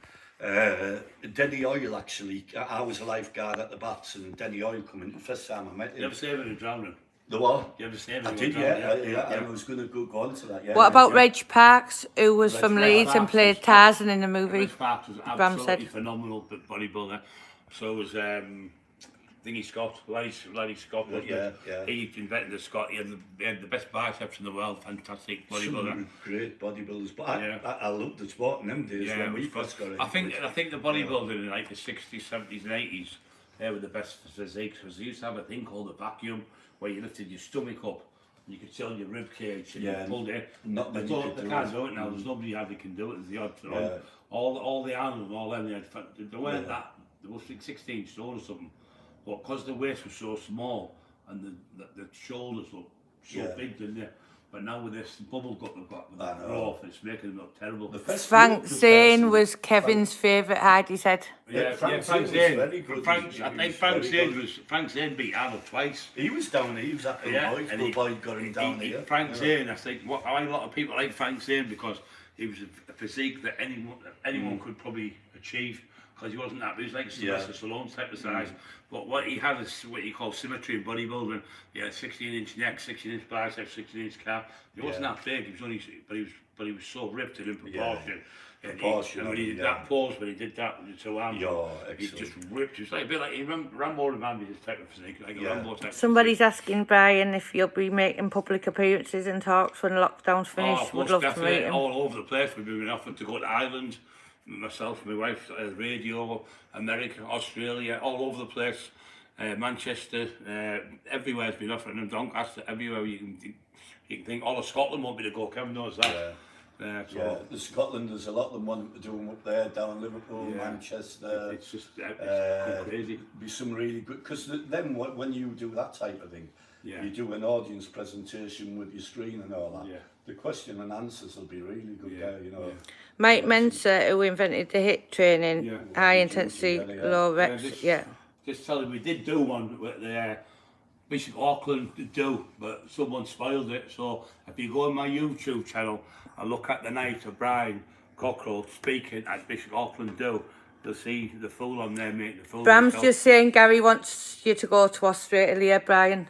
Denny Oil actually, I was a lifeguard at the Bats, and Denny Oil come in the first time I met him. You ever saved him drowning? The what? You ever saved him? I did, yeah. I was going to go on to that, yeah. What about Reg Parks, who was from Leeds and played Tarzan in the movie? Reg Parks was absolutely phenomenal bodybuilder. So was Thingy Scott, Larry Scott. Yeah. He invented the Scott. He had the best biceps in the world. Fantastic bodybuilder. Some great bodybuilders, but I loved the sport in them days when we first got it. I think the bodybuilding in like the 60s, 70s, and 80s, they were the best physiques, because they used to have a thing called a vacuum, where you lifted your stomach up and you could tell your rib cage and you pulled it. They can't do it now. There's nobody that can do it. There's the odds. All the Arnold and all them, they weren't that. They were 16 stone or something. But because the waist was so small and the shoulders look so big, didn't they? But now with this bubble gut they've got with that growth, it's making them look terrible. Frank Zane was Kevin's favourite, Heidi said. Frank Zane. I think Frank Zane beat Arnold twice. He was down here, he was at the Boyd got him down here. Frank Zane, I think, a lot of people like Frank Zane because he was a physique that anyone could probably achieve, because he wasn't that, he was like Sylvester Stallone type of size. But what he had is what you call symmetry in bodybuilding. He had 16-inch neck, 16-inch bicep, 16-inch calf. He wasn't that big, he was only, but he was so ripped and in proportion. And when he did that pose, when he did that with the two arms, he just ripped. He was like a bit like, Rambo reminded me this type of physique, like a Rambo type. Somebody's asking Brian if you'll be making public appearances and talks when lockdown's finished. Would love to meet him. All over the place. We've been offered to go to Ireland, myself, my wife, radio, America, Australia, all over the place. Manchester, everywhere has been offered, and Doncaster, everywhere you can think. All of Scotland want me to go. Kevin knows that. The Scotland, there's a lot of them wanting to do them up there, down Liverpool, Manchester. It's just it's crazy. Be some really good, because then when you do that type of thing, you do an audience presentation with your screen and all that. The question and answers will be really good there, you know. Mike Mensa, who invented the HIIT training, high intensity, low reps. Just tell him we did do one with the Bishop Auckland do, but someone spoiled it. So if you go on my YouTube channel and look at the night of Brian Cockerill speaking at Bishop Auckland do, you'll see the fool on there making the fool. Bram's just saying Gary wants you to go to Australia, Brian.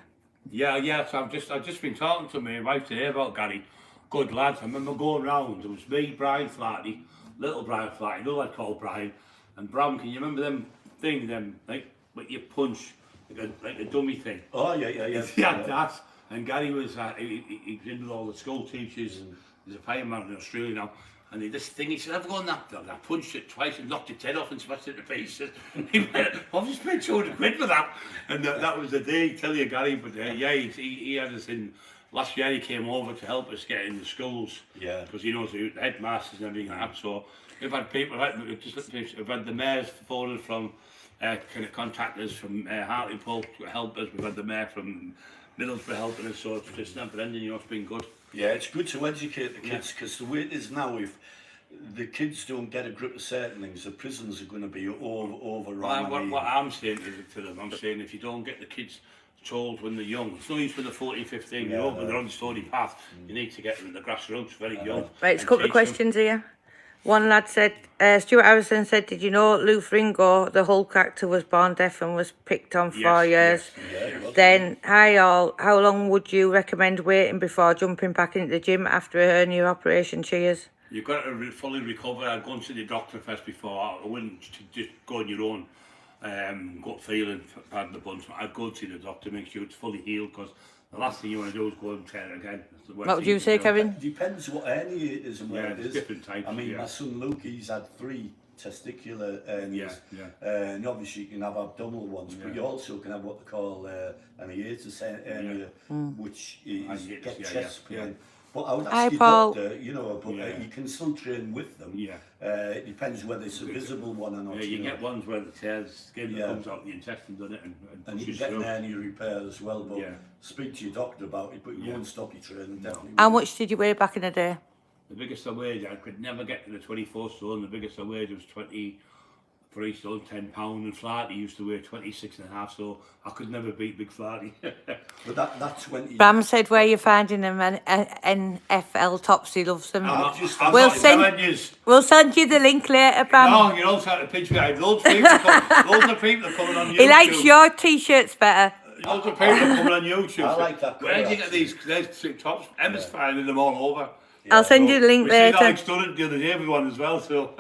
So I've just been talking to my wife today about Gary. Good lad. I remember going round. It was me, Brian Flaherty, little Brian Flaherty, another lad called Brian, and Bram. Can you remember them thing, like with your punch, like a dummy thing? Oh yeah. He had that, and Gary was he was in with all the school teachers. He's a fireman in Australia now, and this thing, he said, I've gone that. I punched it twice and knocked its head off and smashed it to pieces. He went, I've just paid 200 quid for that, and that was the day. Tell you, Gary, but he had us in. Last year he came over to help us get in the schools, because he knows the headmasters and everything like that. So we've had people, we've had the mayors phones from kind of contractors from Hartlepool to help us. We've had the mayor from Middlesbrough helping us, so it's just never ending, you know, it's been good. Yeah, it's good to educate the kids, because the way it is now, if the kids don't get a grip of certain things, the prisons are going to be overrun. What I'm saying to them, I'm saying if you don't get the kids told when they're young, it's no use when they're 14, 15 years old, when they're on the stony path. You need to get them in the grassroots very young. Right, it's a couple of questions here. One lad said, Stuart Harrison said, did you know Lou Ferrigno, the Hulk actor, was born deaf and was picked on 4 years? Then, hi all, how long would you recommend waiting before jumping back into the gym after a hernia operation? Cheers. You've got to fully recover. I'd go and see the doctor first before. I wouldn't just go on your own gut feeling, pardon the bunch. I'd go and see the doctor, make sure it's fully healed, because the last thing you want to do is go and tear it again. What would you say, Kevin? Depends what hernia it is and where it is. Different types. I mean, my son Luke, he's had 3 testicular hernias. And obviously you can have abdominal ones, but you also can have what they call an hiatus hernia, which is get chest pain. But I would ask your doctor, you know, but you can still train with them. It depends whether it's a visible one or not. You get ones where the skin comes out the intestine, doesn't it? And you can get an hernia repair as well, but speak to your doctor about it, but you won't stop your training, definitely. How much did you weigh back in the day? The biggest I weighed, I could never get to the 24 stone. The biggest I weighed was 23 stone, 10 pound, and Flaherty used to weigh 26.5, so I could never beat Big Flaherty. But that 20... Bram said, where you're finding them, NFL tops, he loves them. We'll send you the link later, Bram. No, you're all trying to pinch me. Loads of people are coming on YouTube. He likes your t-shirts better. Loads of people are coming on YouTube. I like that. Where do you get these tops? Emma's finding them all over. I'll send you the link later. We Alex done it the other day, everyone as well, so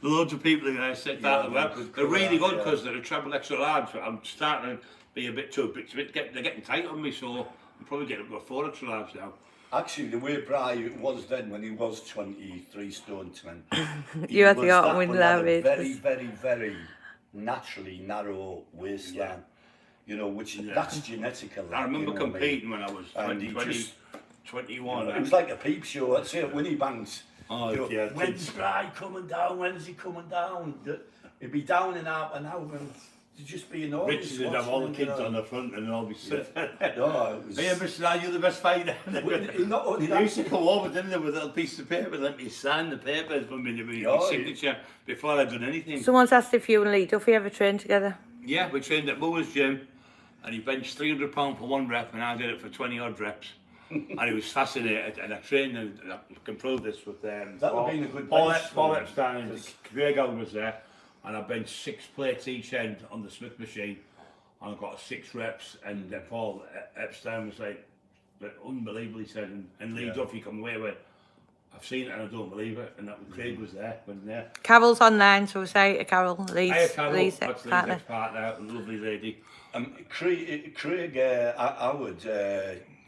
loads of people said that as well. They're really good because they're a treble extra large, but I'm starting to be a bit too big. They're getting tight on me, so I'm probably getting up to 4 extra large now. Actually, the way Brian was then, when he was 23 stone 10, you had the autumn wind a very, very, very naturally narrow waistline, you know, which that's genetical. I remember competing when I was 21. It was like a peep show. I'd say at Winnie Banks. When's Brian coming down? When's he coming down? He'd be down in half an hour and to just be annoyed. Richard would have all the kids on the front and all be sitting. No, it was... Hey, Mr. you're the best fighter. Not only that... They used to come over, didn't they, with a little piece of paper, let me sign the papers for me to be my signature before I'd done anything. Someone's asked if you and Lee Duffy ever trained together. Yeah, we trained at Mower's gym, and he benched £300 for 1 rep, and I did it for 20 odd reps. and he was fascinated, and I trained him, and I can prove this with That would have been a good Paul bench for him, Epstein and because- Craig Allen was there, and I benched 6 plates each end on the Smith machine, and I got 6 reps, and Paul Epstein was like unbelievable, he said, and Lee Duffy come away with, I've seen it and I don't believe it, and that Craig was there, wasn't there? Carol's online, so we'll say to Carol, Lee's, Hiya Carol, Lee's that's Lee's partner. ex-partner, a lovely lady. Craig Howard,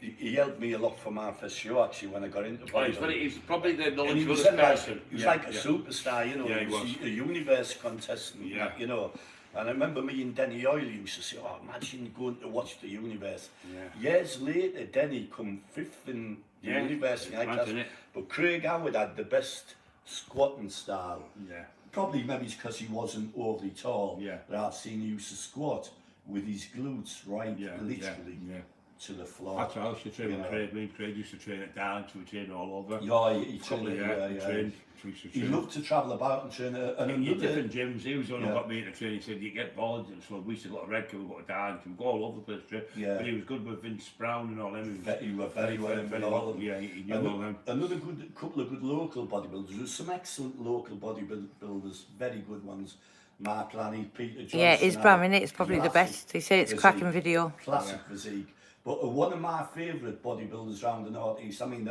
he helped me a lot for my first show actually when I got into bodybuilding. He's probably the And he knowledgeable was, person. he was like a superstar, you know, Yeah, he he was was. a universe contestant, Yeah. you know. And I remember me and Denny Oil used to say, oh, imagine going to watch the universe. Yeah. Years later, Denny come 5th in the universe. it's Like mad, that. isn't it? But Craig Howard had the best squatting style. Yeah. Probably maybe it's because he wasn't overly tall. Yeah. But I've seen he used to squat with his glutes right literally Yeah. to the floor. That's how I used to train You with know. Craig. Me and Craig used to train at Darlington, we trained all over. Yeah, he trained, Probably, yeah. trained. We used to He train. loved to travel about and train. And In another, different gyms, he was the one who Yeah. got me into training. He said, you get bored, and so we used to go to Redcar, we go to Darlington, we go all over the place. Yeah. But he was good with Vince Brown and all them. he was very well in with all of them. Yeah, he knew all them. Another couple of good local bodybuilders. There's some excellent local bodybuilders, very good ones. Mark Lanny, Peter Johnson. Yeah, his Bram, innit? It's probably the classic best. He said it's a physique, cracking video. Classic physique. But one of my favourite bodybuilders round the North East, I mean,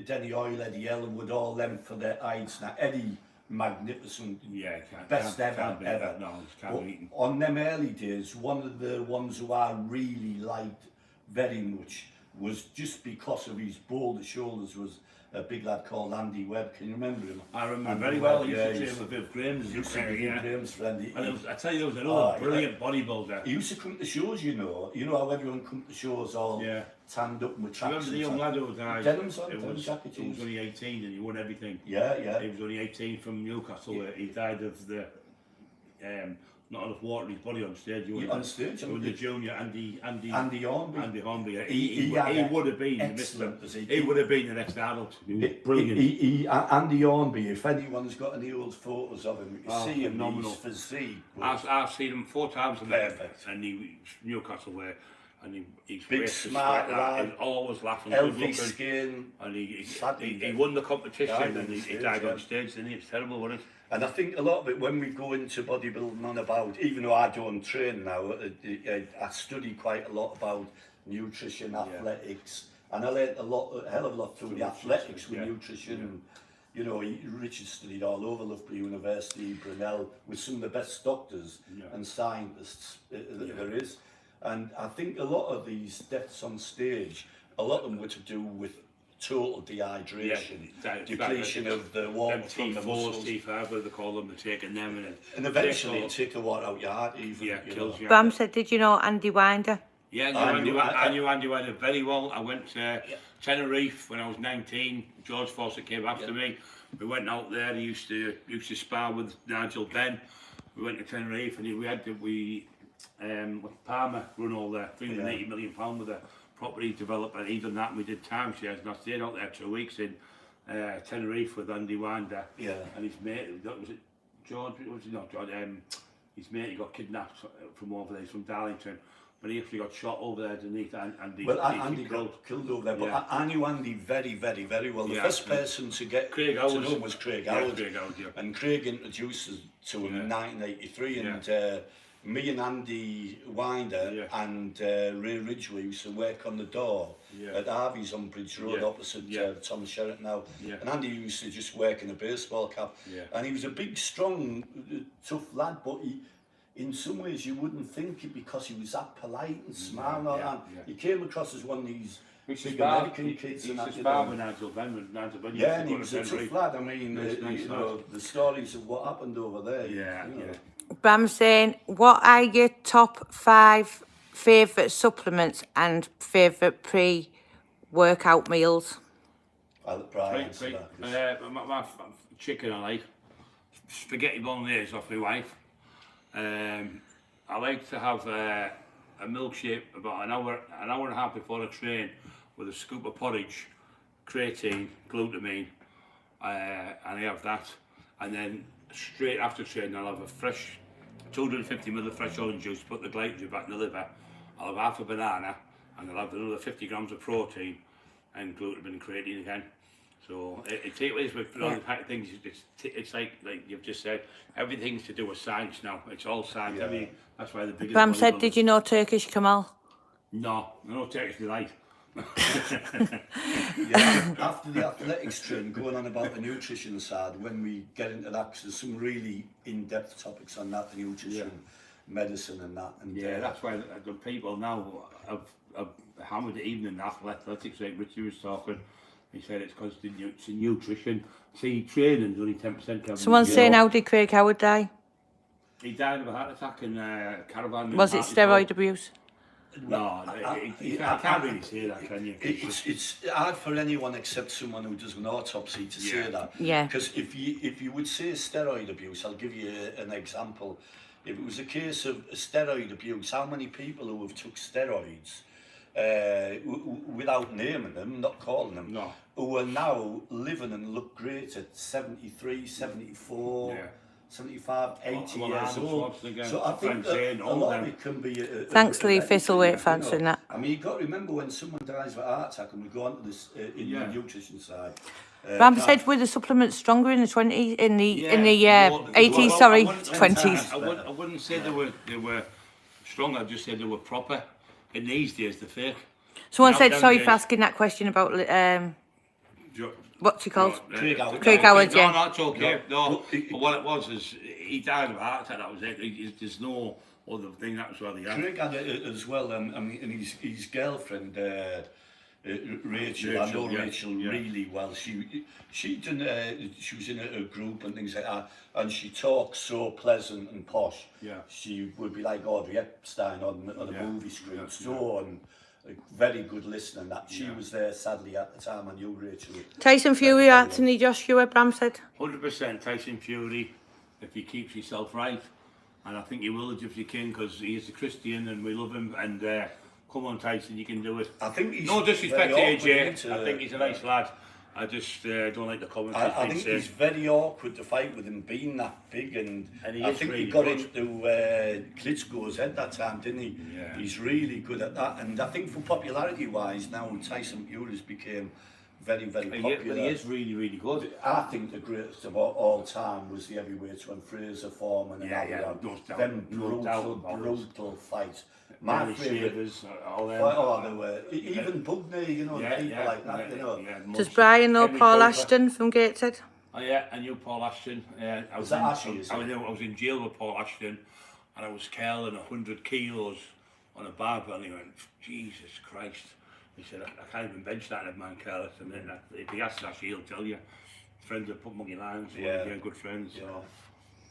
Denny Oil, Eddie Ellenwood, all them for their heights. Now, Eddie, magnificent, Yeah, best ever, can't beat ever. that. No, it's can't But beat him. on them early days, one of the ones who I really liked very much was just because of his boulder shoulders was a big lad called Andy Webb. Can you remember him? I remember Andy very Webb, well. He used yeah, to train with Bill Graham's. He used to be Graham's friend. And I tell you, there was another brilliant bodybuilder. He used to come to shows, you know how everyone come to shows all tanned up with I remember tracks. the young lad who died. Denim's on, It denim was, jacket. he was only 18 and he won everything. Yeah. He was only 18 from Newcastle. He died of the not enough water in his body on stage. On stage, With the junior Andy Hornby. Andy Hornby. He He would have been excellent physique. He would have been the next Arnold. He was brilliant. Andy Hornby, if anyone's got any old photos of him, you can see him, phenomenal. his physique. was- I've seen him 4 times in Perfect. and he Newcastle where, and he's Big, waist was smart like that. lad. He's always laughing, good Healthy looking, skin. and he Sadly, won the competition died on and he stage, died yeah. on stage. And it's terrible, wasn't it? And I think a lot of it, when we go into bodybuilding on about, even though I don't train now, I study quite a lot about nutrition, athletics, and I learned a hell of a lot through the athletics with nutrition. You know, Richard studied all over Loughborough University, Brunel, with some of the best doctors and scientists there is. And I think a lot of these deaths on stage, a lot of them were to do with total dehydration, depletion of the water from the muscles. T5, what they call them, they're taking them And eventually it take the water out your heart even. Yeah, kills you. Bram said, did you know Andy Winder? Yeah, I knew Andy Winder very well. I went to Tenerife when I was 19. George Fawcett came after me. We went out there. He used to spar with Nigel Benn. We went to Tenerife and with Palmer run all there, £380 million with a property developer. He done that and we did timeshares and I stayed out there 2 weeks in Tenerife with Andy Winder and his mate, was it George? Was it not George? His mate, he got kidnapped from over there, he's from Darlington. But he actually got shot over there underneath Andy. Well, Andy got killed over there, but I knew Andy very, very, very well. The first person to get Craig to know him was Craig Howard. Craig Howard, And Craig introduced us to him in 1983, and me and Andy Winder and Ray Ridgway used to work on the door at Harvey's on Bridge Road opposite Tom Sheraton now. And Andy used to just work in a baseball cap. And he was a big, strong, tough lad, but in some ways you wouldn't think it because he was that polite and smart and all that. He came across as one of these big American kids and that, you know. Nigel Benn. Yeah, and he was a tough lad. I mean, you know, the stories of what happened over there. You know. Bram saying, what are your top 5 favourite supplements and favourite pre-workout meals? I'll let Brian answer that. My chicken I like. Spaghetti bolognese off my wife. I like to have a milkshake about an hour and a half before I train with a scoop of porridge, creatine, glutamine, and I have that. And then straight after training I'll have a fresh 250 ml of fresh orange juice, put the glycogen back in the liver. I'll have half a banana and I'll have another 50 grams of protein and glutamine and creatine again. So it is with all the things. It's like you've just said, everything's to do with science now. It's all science. That's why the biggest. Bram said, "Did you know Turkish Kamal?" No, I know Turkish delight. After the athletics train, going on about the nutrition side, when we get into that, 'cause there's some really in-depth topics on that, the nutrition, medicine, and that. And that's why the people now have hammered it even in athletics. Like Richie was talking. He said it's because it's nutrition. See, training's only 10%. Someone's saying, how did Craig Howard die? He died of a heart attack in caravan. Was it steroid abuse? No, you can't really say that, can you? It's hard for anyone except someone who does an autopsy to say that. Yeah. Because if you would say steroid abuse, I'll give you an example. If it was a case of steroid abuse, how many people who have took steroids without naming them, not calling them, who are now living and look great at 73, 74, 75, 80 years old. So I think that a lot of it can be Thanks, Lee Thistlethwaite, for answering that. I mean, you've got to remember when someone dies of a heart attack, and we go on to this in the nutrition side. Bram said, were the supplements stronger in the 20s, in the 80s, sorry, 20s? I wouldn't say they were strong. I just said they were proper. In these days, they're fake. Someone said, sorry for asking that question about what's he called? Craig Howard. Craig Howard, No, that's okay. No, but what it was is he died of a heart attack. That was it. There's no other thing. That was what he had. Craig had it as well. I mean, and his girlfriend Rachel. I know Rachel really well. She was in a group and things like that, and she talks so pleasant and posh. Yeah. She would be like Audrey Epstein on a movie screen. And a very good listener. And that she was there sadly at the time. I knew Rachel. Tyson Fury, Anthony Joshua, Bram said. 100% Tyson Fury, if he keeps himself right, and I think he will, the Gypsy King, because he is a Christian and we love him. And come on, Tyson, you can do it. I think he's no disrespect to AJ. I think he's a nice lad. I just don't like the comments. I think it's very awkward to fight with him being that big, and I think really he got good. Into Klitschko's head that time, didn't he? Yeah. He's really good at that, and I think for popularity-wise now, Tyson Fury's became very, very popular. But he is really, really good. I think the greatest of all time was the heavyweights when Fraser, Foreman, and them brutal fights. My favourite, even Bugner, people like that, Does Brian know Paul Ashton from Gateshead? Oh yeah, I knew Paul Ashton. I was in jail with Paul Ashton, and I was carrying 100 kilos on a barbell, and he went, Jesus Christ. He said, I can't even bench that in man careless, and then if he asks actually, he'll tell you. Friends have put monkey lines, good friends. So.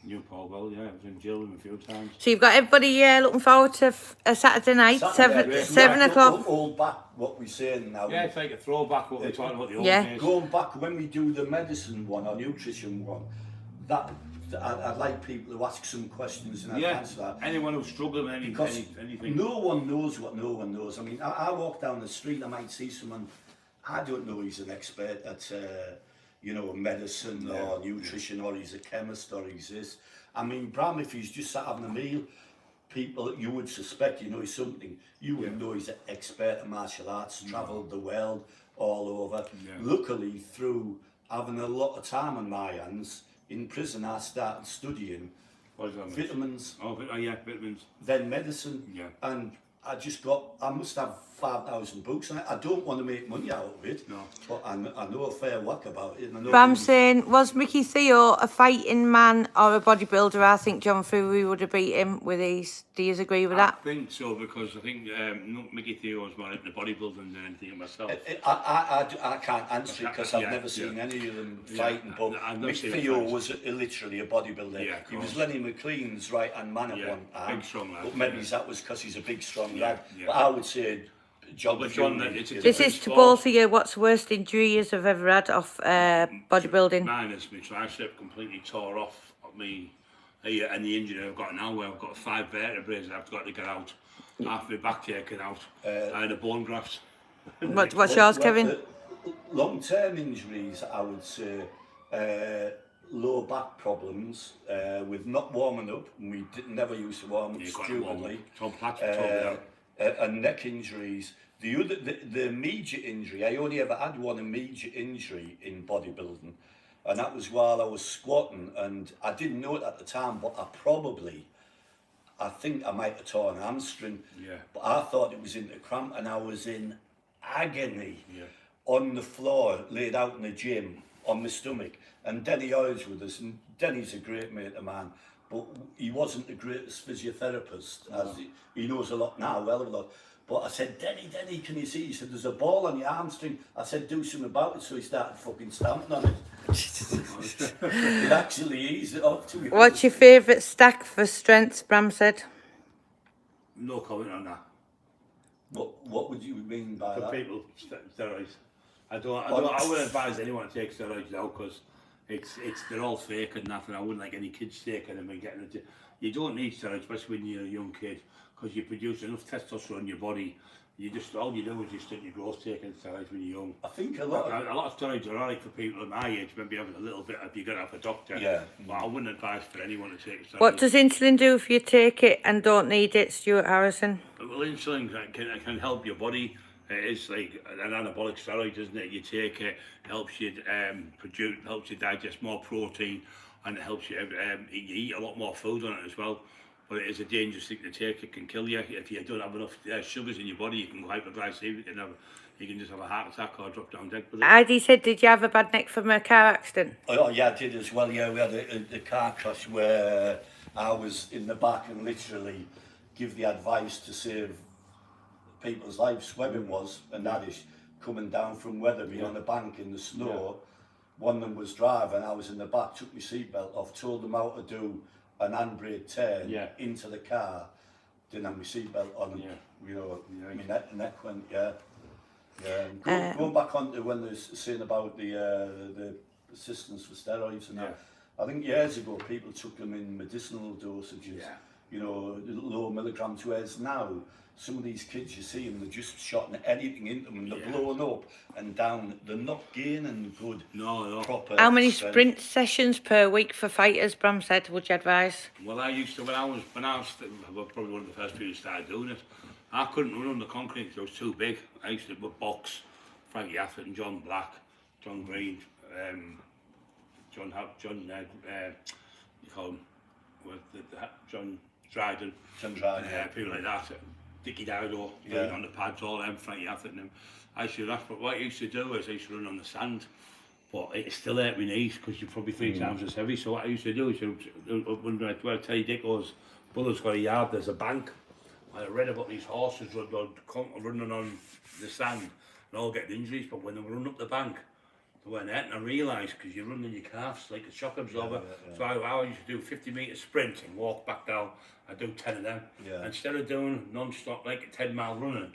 Knew Paul well, I was in jail with him a few times. So you've got everybody looking forward to a Saturday night, 7 o'clock. All back what we're saying now. Yeah, it's like a throwback what we're talking about the old days. Going back when we do the medicine one or nutrition one, that I'd like people to ask some questions and I'd answer that. Anyone who's struggling with anything. No one knows what no one knows. I mean, I walk down the street, I might see someone, I don't know he's an expert at medicine or nutrition, or he's a chemist, or he's this. I mean, Bram, if he's just sat having a meal, people you would suspect, he's something. You would know he's an expert in martial arts, travelled the world, all over. Yeah. Luckily, through having a lot of time on my hands, in prison I started studying vitamins. Vitamins. Then medicine. Yeah. And I must have 5,000 books, and I don't want to make money out of it, but I know a fair whack about it. I'm saying, was Mickey Theo a fighting man or a bodybuilder? I think John Fury would have beat him with these. Do you agree with that? I think so, because I think Mickey Theo was more into bodybuilding than anything myself. I can't answer it because I've never seen any of them fighting, but Mickey Theo was literally a bodybuilder. Yeah, he was Lenny McLean's right-hand man at one time. Big, strong lad. But maybe that was because he's a big, strong lad. But I would say John, this is to both of you. What's the worst injuries I've ever had off bodybuilding? Mine is my tricep completely tore off me, and the injury I've got now, where I've got 5 vertebrae I've got to get out, half my back taken out, and a bone graft. What's yours, Kevin? Long-term injuries, I would say, low back problems with not warming up. We never used to warm up stupidly. and neck injuries. The immediate injury, I only ever had one immediate injury in bodybuilding, and that was while I was squatting, and I didn't know it at the time, but I think I might have torn an hamstring, but I thought it was in the cramp, and I was in agony on the floor, laid out in the gym on my stomach. And Denny Oil's with us, and Denny's a great mate of mine, but he wasn't the greatest physiotherapist, as he knows a lot now, well a lot. But I said, Denny, can you see? He said, there's a ball on your hamstring. I said, do something about it. So he started fucking stamping on it. It actually eased it off to me. What's your favourite stack for strengths, Bram said? No comment on that. What would you mean by that? For people, steroids. I wouldn't advise anyone to take steroids now, because they're all fake and nothing. I wouldn't like any kids taking them and getting it. You don't need steroids, especially when you're a young kid, because you produce enough testosterone in your body. All you do is you stunt your growth taking steroids when you're young. I think a lot of steroids are alright for people at my age, maybe having a little bit if you're going to have a doctor. Yeah. But I wouldn't advise for anyone to take steroids. What does insulin do if you take it and don't need it, Stuart Harrison? Well, insulin can help your body. It's like an anabolic steroid, isn't it? You take it, helps you helps you digest more protein, and it helps you eat a lot more food on it as well. But it is a dangerous thing to take. It can kill you if you don't have enough sugars in your body. You can go hyperglycemic, you can just have a heart attack or drop down dead with it. Heidi said, did you have a bad neck from a car accident? Oh yeah, I did as well. Yeah, we had a car crash where I was in the back and literally give the advice to save people's lives. Swebbing was, and that is coming down from Weatherby on the bank in the snow. One of them was driving, I was in the back, took my seatbelt off, told them how to do an handbrake turn into the car, didn't have my seatbelt on, and my neck went, Going back on to when they're saying about the assistance for steroids and that, I think years ago people took them in medicinal dosages, low milligrams, whereas now some of these kids you see them, they're just shotting anything into them and they're blowing up and down. They're not gaining good proper How many strength. sprint sessions per week for fighters, Bram said, would you advise? Well, I used to, when I was probably one of the first people who started doing it, I couldn't run on the concrete because I was too big. I used to box Frankie Athett and John Black, John Green, John Dryden, people like that. Dickie Dido, on the pads, all them, Frankie Athett and them. But what I used to do is I used to run on the sand, but it still hurt my knees because you're probably 3 times as heavy. So what I used to do is, when Teddy Dicko's brother's got a yard, there's a bank. I read about these horses running on the sand and all getting injuries, but when they run up the bank, they weren't hurt. And I realised, because you're running your calves like a shock absorber, so I used to do 50-metre sprint and walk back down. I do 10 of them. Instead of doing non-stop like a 10-mile running,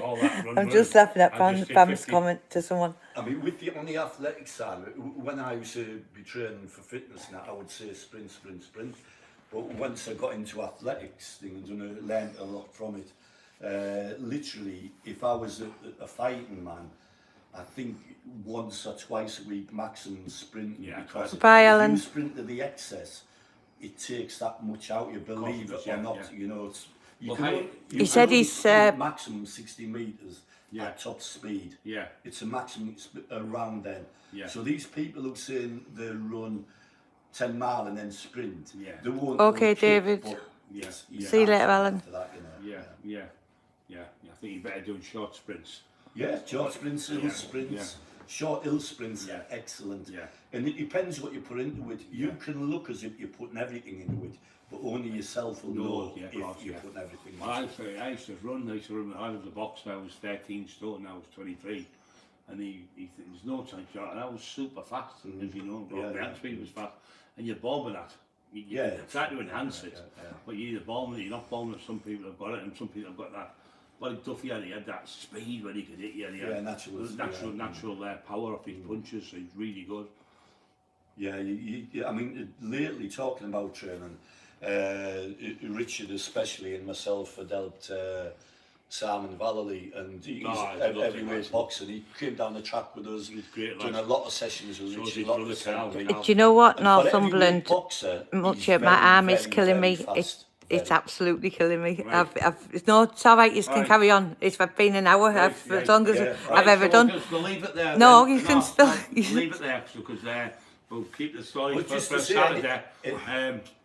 all that I'm just laughing at Pam's comment to someone. I mean, on the athletic side, when I used to be training for fitness now, I would say sprint. But once I got into athletics things and I learned a lot from it, literally, if I was a fighting man, I think once or twice a week maximum sprint. Because Bye, Alan. If you sprint to the excess, it takes that much out, you believe it or not. He said he's maximum 60 metres at top speed. It's a maximum around then. So these people who say they run 10 mile and then sprint, they won't. Okay, David. See you later, Alan. I think you better do short sprints. Short sprints, hill sprints. Short hill sprints are excellent. And it depends what you put into it. You can look as if you're putting everything into it, but only yourself will know if you're putting everything into it. I used to run I was a boxer, I was 13 stone, I was 23. And there's no time shot, and I was super fast, as you know, my hand speed was fast. And you're bombing that. You try to enhance it, but you're either bombing it, you're not bombing it. Some people have got it, and some people have got that. Well, Duffy had that speed when he could hit you. And he had natural power off his punches, so he's really good. I mean, lately talking about training, Richard especially and myself had helped Simon Vallely, and he's heavyweight boxer. He came down the track with us, done a lot of sessions with Richard. Do you know what, Northumberland? My arm is killing me. It's absolutely killing me. No, it's all right. You can carry on. It's been an hour. As long as I've ever done. We'll leave it there. No, then. you can still leave it there because we'll keep the story for just to say Saturday.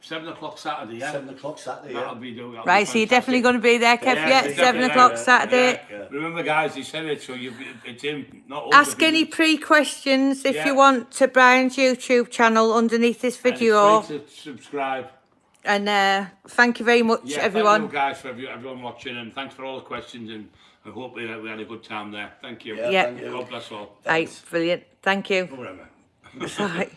7 o'clock Saturday. Yeah. 7 o'clock Saturday. That'll be doing. Right, so you're definitely going to be there, Kev. Yeah, 7 o'clock Saturday. Yeah. Remember, guys, he said it, so it's him, not us. Ask any pre-questions if you want to Brian's YouTube channel underneath this video. And it's free to subscribe. And thank you very much, everyone. Thank you guys for everyone watching, and thanks for all the questions, and I hope we had a good time there. Thank you. Yeah. Thank you. God bless all. Right, brilliant. Thank you. Whatever. Right.